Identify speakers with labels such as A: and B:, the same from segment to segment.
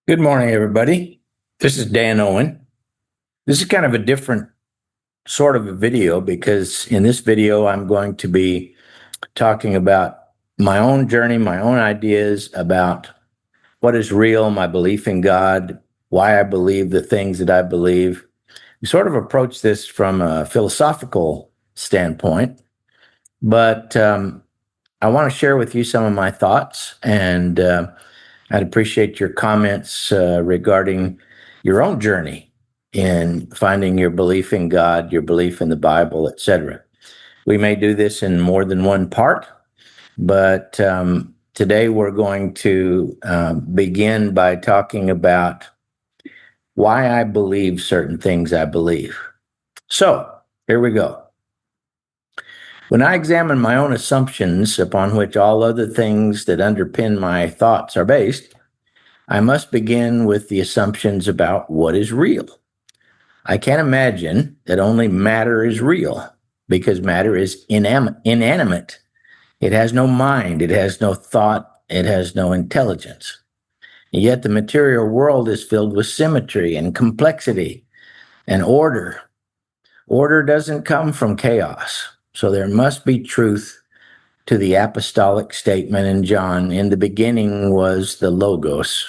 A: Good morning, everybody. This is Dan Owen. This is kind of a different sort of a video because in this video, I'm going to be talking about my own journey, my own ideas about what is real, my belief in God, why I believe the things that I believe. We sort of approach this from a philosophical standpoint, but I want to share with you some of my thoughts, and I'd appreciate your comments regarding your own journey in finding your belief in God, your belief in the Bible, etc. We may do this in more than one part, but today we're going to begin by talking about why I believe certain things I believe. So, here we go. When I examine my own assumptions upon which all other things that underpin my thoughts are based, I must begin with the assumptions about what is real. I can't imagine that only matter is real because matter is inanimate. It has no mind, it has no thought, it has no intelligence. And yet the material world is filled with symmetry and complexity and order. Order doesn't come from chaos. So there must be truth to the apostolic statement in John, in the beginning was the Logos.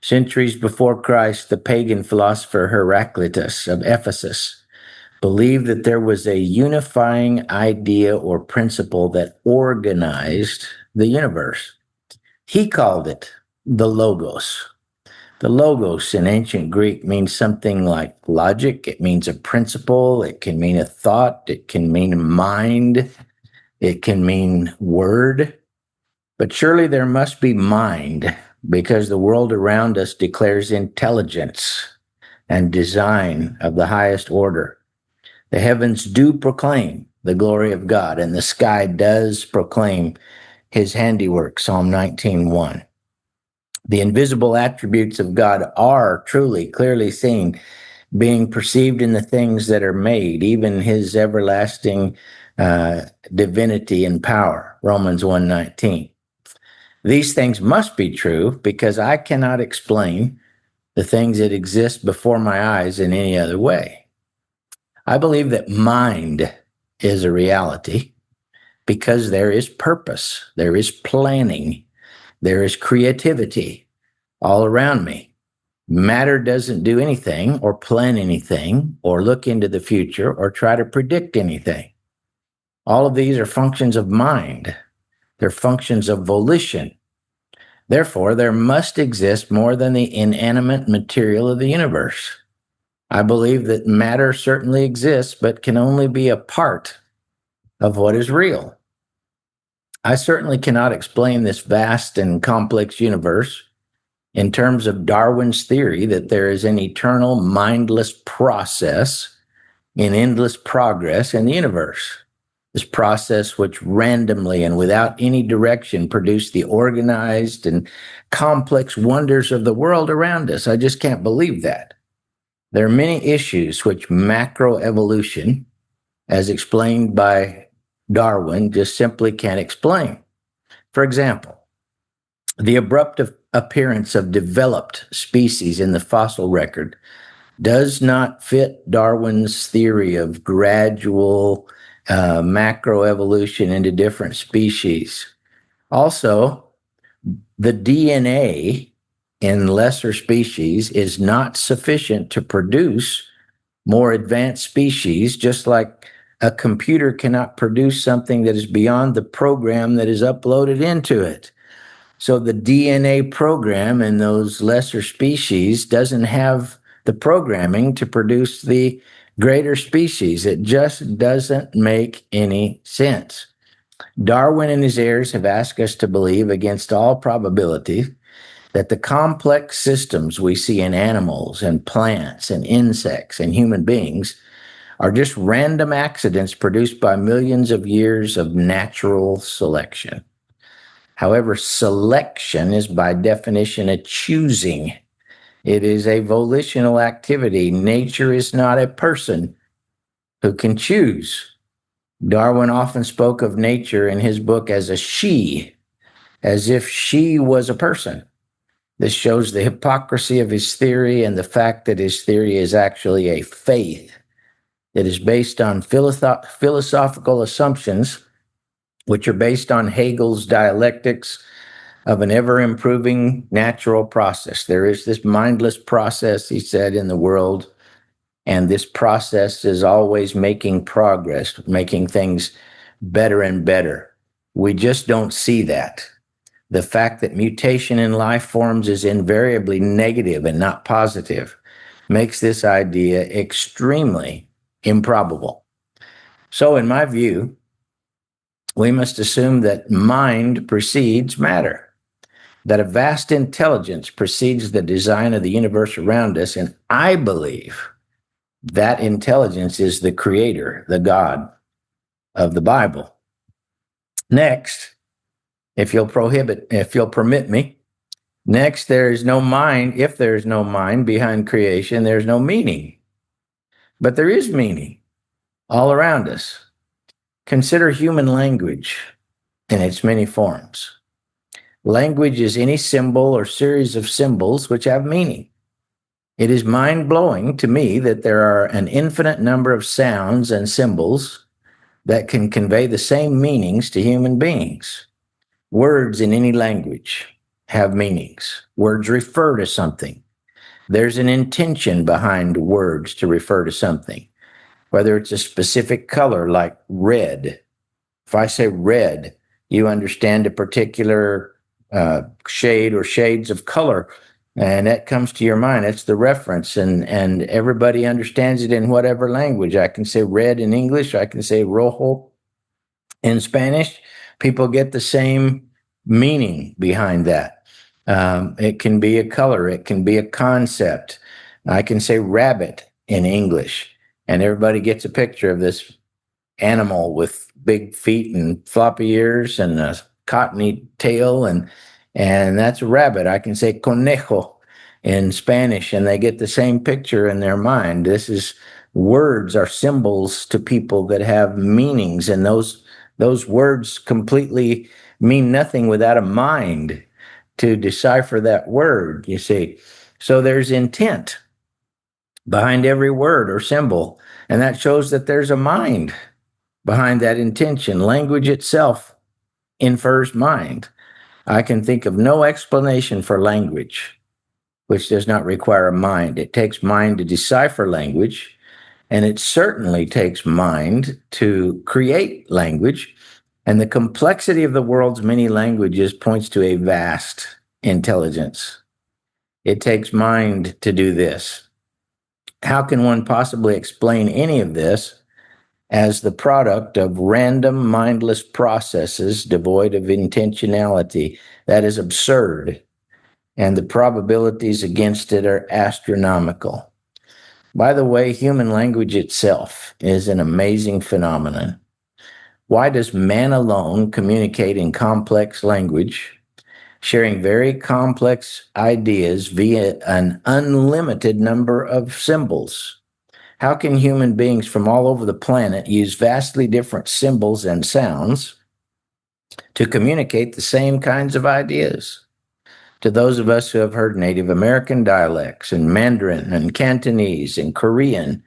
A: Centuries before Christ, the pagan philosopher Heraclitus of Ephesus believed that there was a unifying idea or principle that organized the universe. He called it the Logos. The Logos in ancient Greek means something like logic. It means a principle. It can mean a thought. It can mean mind. It can mean word. But surely there must be mind because the world around us declares intelligence and design of the highest order. The heavens do proclaim the glory of God, and the sky does proclaim his handiwork, Psalm 19:1. The invisible attributes of God are truly clearly seen, being perceived in the things that are made, even his everlasting divinity and power, Romans 1:19. These things must be true because I cannot explain the things that exist before my eyes in any other way. I believe that mind is a reality because there is purpose, there is planning, there is creativity all around me. Matter doesn't do anything or plan anything or look into the future or try to predict anything. All of these are functions of mind. They're functions of volition. Therefore, there must exist more than the inanimate material of the universe. I believe that matter certainly exists, but can only be a part of what is real. I certainly cannot explain this vast and complex universe in terms of Darwin's theory that there is an eternal, mindless process in endless progress in the universe. This process, which randomly and without any direction produced the organized and complex wonders of the world around us. I just can't believe that. There are many issues which macroevolution, as explained by Darwin, just simply can't explain. For example, the abrupt appearance of developed species in the fossil record does not fit Darwin's theory of gradual macroevolution into different species. Also, the DNA in lesser species is not sufficient to produce more advanced species, just like a computer cannot produce something that is beyond the program that is uploaded into it. So the DNA program in those lesser species doesn't have the programming to produce the greater species. It just doesn't make any sense. Darwin and his heirs have asked us to believe, against all probability, that the complex systems we see in animals and plants and insects and human beings are just random accidents produced by millions of years of natural selection. However, selection is by definition a choosing. It is a volitional activity. Nature is not a person who can choose. Darwin often spoke of nature in his book as a she, as if she was a person. This shows the hypocrisy of his theory and the fact that his theory is actually a faith that is based on philosophical assumptions, which are based on Hegel's dialectics of an ever improving natural process. There is this mindless process, he said, in the world, and this process is always making progress, making things better and better. We just don't see that. The fact that mutation in life forms is invariably negative and not positive makes this idea extremely improbable. So, in my view, we must assume that mind precedes matter, that a vast intelligence precedes the design of the universe around us, and I believe that intelligence is the creator, the God of the Bible. Next, if you'll permit me, next, there is no mind. If there is no mind behind creation, there's no meaning. But there is meaning all around us. Consider human language in its many forms. Language is any symbol or series of symbols which have meaning. It is mind-blowing to me that there are an infinite number of sounds and symbols that can convey the same meanings to human beings. Words in any language have meanings. Words refer to something. There's an intention behind words to refer to something, whether it's a specific color like red. If I say red, you understand a particular shade or shades of color, and that comes to your mind. It's the reference, and everybody understands it in whatever language. I can say red in English. I can say rojo in Spanish. People get the same meaning behind that. It can be a color. It can be a concept. I can say rabbit in English, and everybody gets a picture of this animal with big feet and floppy ears and a cottony tail, and that's a rabbit. I can say conejo in Spanish, and they get the same picture in their mind. This is words are symbols to people that have meanings, and those words completely mean nothing without a mind to decipher that word, you see. So there's intent behind every word or symbol, and that shows that there's a mind behind that intention. Language itself infers mind. I can think of no explanation for language which does not require a mind. It takes mind to decipher language, and it certainly takes mind to create language. And the complexity of the world's many languages points to a vast intelligence. It takes mind to do this. How can one possibly explain any of this as the product of random, mindless processes devoid of intentionality? That is absurd, and the probabilities against it are astronomical. By the way, human language itself is an amazing phenomenon. Why does man alone communicate in complex language, sharing very complex ideas via an unlimited number of symbols? How can human beings from all over the planet use vastly different symbols and sounds to communicate the same kinds of ideas? To those of us who have heard Native American dialects and Mandarin and Cantonese and Korean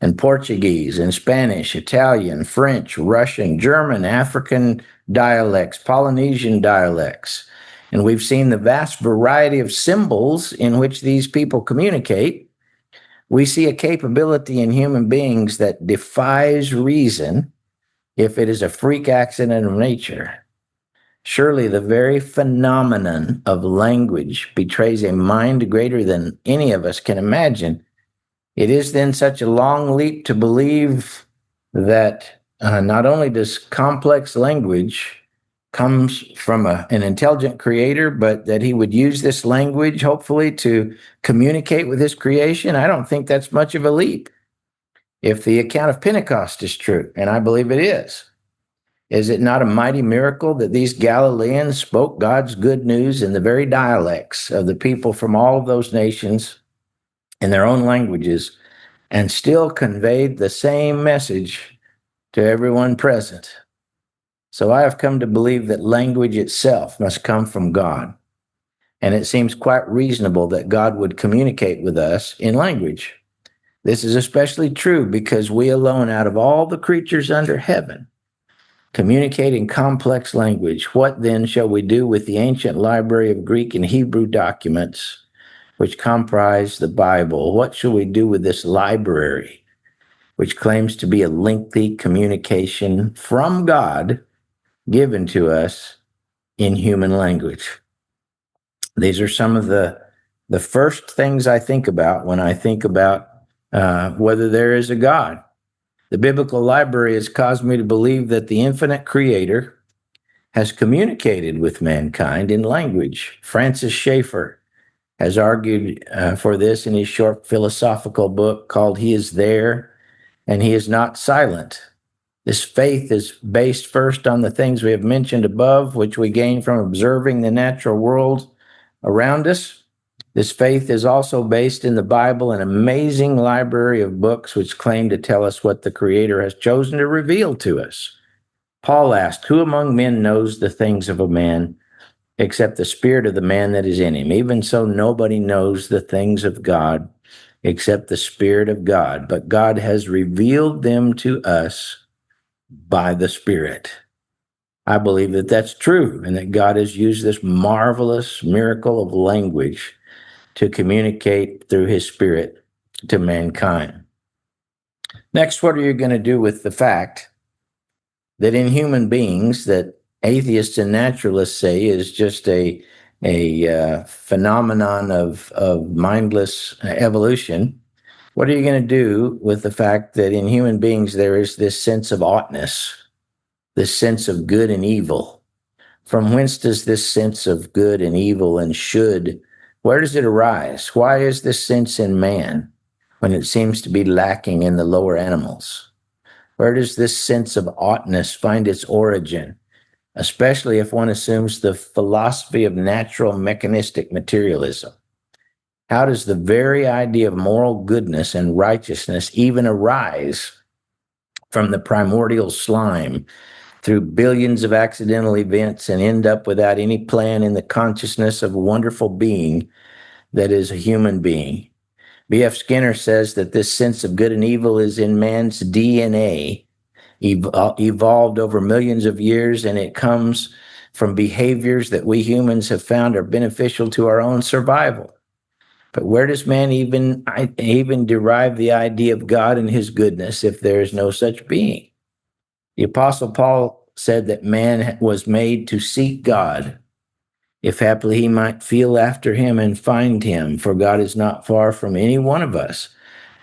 A: and Portuguese and Spanish, Italian, French, Russian, German, African dialects, Polynesian dialects, and we've seen the vast variety of symbols in which these people communicate, we see a capability in human beings that defies reason if it is a freak accident of nature. Surely the very phenomenon of language betrays a mind greater than any of us can imagine. It is then such a long leap to believe that not only does complex language comes from an intelligent creator, but that he would use this language, hopefully, to communicate with his creation. I don't think that's much of a leap. If the account of Pentecost is true, and I believe it is it not a mighty miracle that these Galileans spoke God's good news in the very dialects of the people from all of those nations in their own languages and still conveyed the same message to everyone present? So I have come to believe that language itself must come from God. and it seems quite reasonable that God would communicate with us in language. This is especially true because we alone, out of all the creatures under heaven, communicate in complex language. What then shall we do with the ancient library of Greek and Hebrew documents which comprise the Bible? What shall we do with this library, which claims to be a lengthy communication from God given to us in human language? These are some of the first things I think about when I think about whether there is a God. The biblical library has caused me to believe that the infinite creator has communicated with mankind in language. Francis Schaeffer has argued for this in his short philosophical book called He is There and He is Not Silent. This faith is based first on the things we have mentioned above, which we gain from observing the natural world around us. This faith is also based in the Bible, an amazing library of books which claim to tell us what the Creator has chosen to reveal to us. Paul asked, "Who among men knows the things of a man except the spirit of the man that is in him? Even so, nobody knows the things of God except the Spirit of God, but God has revealed them to us by the Spirit." I believe that that's true and that God has used this marvelous miracle of language to communicate through His Spirit to mankind. Next, what are you going to do with the fact that in human beings, that atheists and naturalists say is just a phenomenon of mindless evolution? What are you going to do with the fact that in human beings there is this sense of oughtness, this sense of good and evil? From whence does this sense of good and evil and should, where does it arise? Why is this sense in man when it seems to be lacking in the lower animals? Where does this sense of oughtness find its origin, especially if one assumes the philosophy of natural mechanistic materialism? How does the very idea of moral goodness and righteousness even arise from the primordial slime through billions of accidental events and end up without any plan in the consciousness of a wonderful being that is a human being? B.F. Skinner says that this sense of good and evil is in man's DNA, evolved over millions of years, and it comes from behaviors that we humans have found are beneficial to our own survival. But where does man even derive the idea of God and His goodness if there is no such being? The Apostle Paul said that man was made to seek God, if haply he might feel after Him and find Him, for God is not far from any one of us.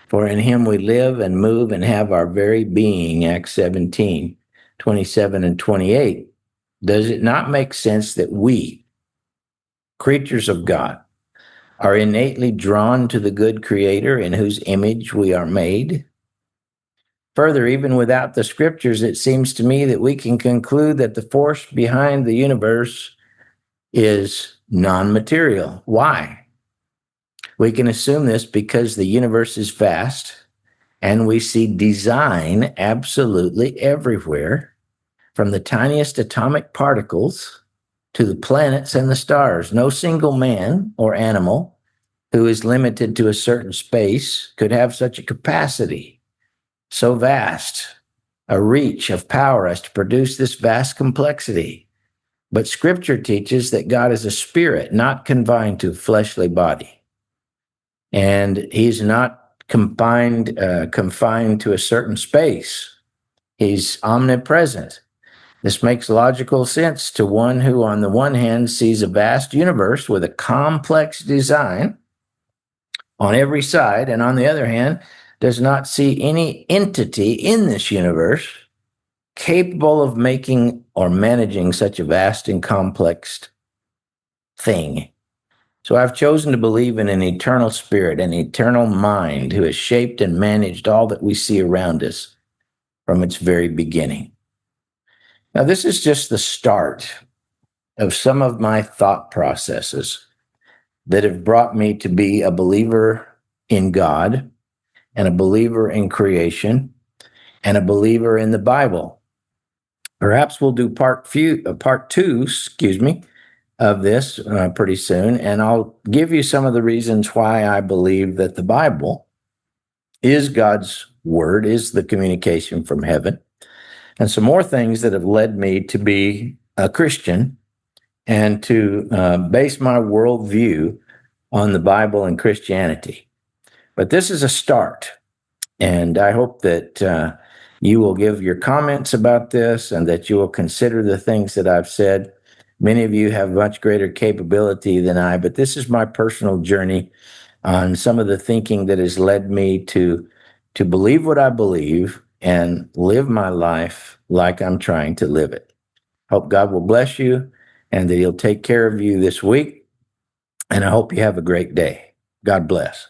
A: For in Him we live and move and have our very being, Acts 17, 27 and 28. Does it not make sense that we, creatures of God, are innately drawn to the good Creator in whose image we are made? Further, even without the scriptures, it seems to me that we can conclude that the force behind the universe is non-material. Why? We can assume this because the universe is vast and we see design absolutely everywhere, from the tiniest atomic particles to the planets and the stars. No single man or animal who is limited to a certain space could have such a capacity, so vast, a reach of power as to produce this vast complexity. But Scripture teaches that God is a spirit, not confined to a fleshly body. And He's not confined to a certain space. He's omnipresent. This makes logical sense to one who, on the one hand, sees a vast universe with a complex design on every side, and on the other hand, does not see any entity in this universe capable of making or managing such a vast and complex thing. So I've chosen to believe in an eternal spirit, an eternal mind who has shaped and managed all that we see around us from its very beginning. Now, this is just the start of some of my thought processes that have brought me to be a believer in God and a believer in creation and a believer in the Bible. Perhaps we'll do part two, of this pretty soon, and I'll give you some of the reasons why I believe that the Bible is God's word, is the communication from heaven, and some more things that have led me to be a Christian and to base my worldview on the Bible and Christianity. But this is a start, and I hope that you will give your comments about this and that you will consider the things that I've said. Many of you have much greater capability than I, but this is my personal journey on some of the thinking that has led me to believe what I believe and live my life like I'm trying to live it. Hope God will bless you and that He'll take care of you this week. And I hope you have a great day. God bless.